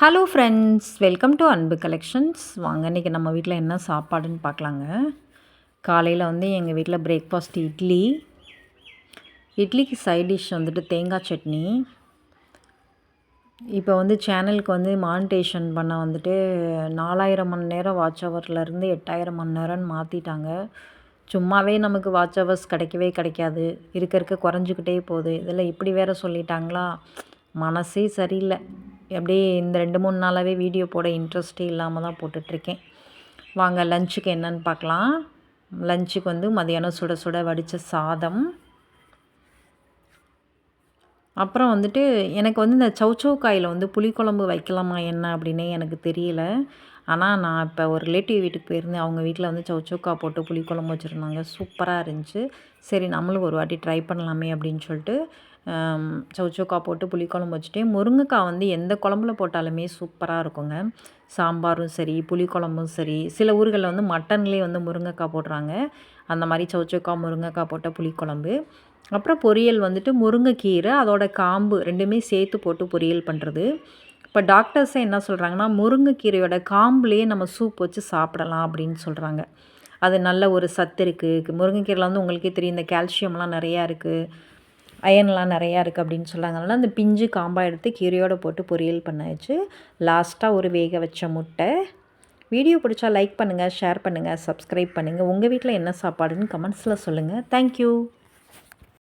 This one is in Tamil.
ஹலோ ஃப்ரெண்ட்ஸ், வெல்கம் டு அன்பு கலெக்ஷன்ஸ். வாங்க இன்றைக்கி நம்ம வீட்டில் என்ன சாப்பாடுன்னு பார்க்கலாங்க. காலையில் எங்கள் வீட்டில் பிரேக்ஃபாஸ்ட் இட்லிக்கு சைட் டிஷ் தேங்காய் சட்னி. இப்போ சேனலுக்கு மானிட்டேஷன் பண்ண 4000 மணி நேரம் வாட்ச் ஹவர்லேருந்து 8000 மணி நேரம்னு மாற்றிட்டாங்க. சும்மாவே நமக்கு வாட்ச் ஹவர்ஸ் கிடைக்கவே கிடைக்காது, இருக்க குறைஞ்சிக்கிட்டே போகுது. இதில் இப்படி வேறு சொல்லிட்டாங்களா, மனசே சரியில்லை. அப்படியே இந்த 2-3 நாளாகவே வீடியோ போட இன்ட்ரெஸ்ட்டே இல்லாமல் தான் போட்டுட்ருக்கேன். வாங்க லஞ்சுக்கு என்னன்னு பார்க்கலாம். லஞ்சுக்கு மதியானம் சுட சுட வடித்த சாதம். அப்புறம் எனக்கு இந்த சௌச்சௌ காயில் புளிக்குழம்பு வைக்கலாமா என்ன அப்படின்னே எனக்கு தெரியல. ஆனால் நான் இப்போ ஒரு ரிலேட்டிவ் வீட்டுக்கு போயிருந்தேன். அவங்க வீட்டில் சௌச்சௌக்கா போட்டு புளிக்குழம்பு வச்சுருந்தாங்க. சூப்பராக இருந்துச்சு. சரி நம்மளும் ஒரு வாட்டி ட்ரை பண்ணலாமே அப்படின்னு சொல்லிட்டு சௌச்சௌக்கா போட்டு புளிக்குழம்பு வச்சுட்டேன். முருங்கைக்காய் எந்த குழம்புல போட்டாலுமே சூப்பராக இருக்குங்க. சாம்பாரும் சரி, புளிக்குழம்பும் சரி. சில ஊர்களில் மட்டன்லேயே முருங்கைக்காய் போடுறாங்க. அந்த மாதிரி சௌச்சௌக்கா முருங்கைக்காய் போட்ட புளிக்குழம்பு. அப்புறம் பொரியல் முருங்கைக்கீரை, அதோட காம்பு ரெண்டுமே சேர்த்து போட்டு பொரியல் பண்ணுறது. இப்போ டாக்டர்ஸே என்ன சொல்கிறாங்கன்னா, முருங்கைக்கீரையோட காம்புலேயே நம்ம சூப் வச்சு சாப்பிடலாம் அப்படின்னு சொல்கிறாங்க. அது நல்ல ஒரு சத்து இருக்குது. முருங்கைக்கீரையில் உங்களுக்கே தெரியும், இந்த கால்சியம்லாம் நிறையா இருக்குது, அயன்லாம் நிறையா இருக்குது அப்படின்னு சொல்கிறாங்க. அதனால் அந்த பிஞ்சு காம்பாக எடுத்து கீரையோடு போட்டு பொரியல் பண்ணாச்சு. லாஸ்ட்டாக ஒரு வேக வச்ச முட்டை. வீடியோ பிடிச்சா லைக் பண்ணுங்கள், ஷேர் பண்ணுங்கள், சப்ஸ்கிரைப் பண்ணுங்கள். உங்கள் வீட்டில் என்ன சாப்பாடுன்னு கமெண்ட்ஸில் சொல்லுங்கள். தேங்க்யூ.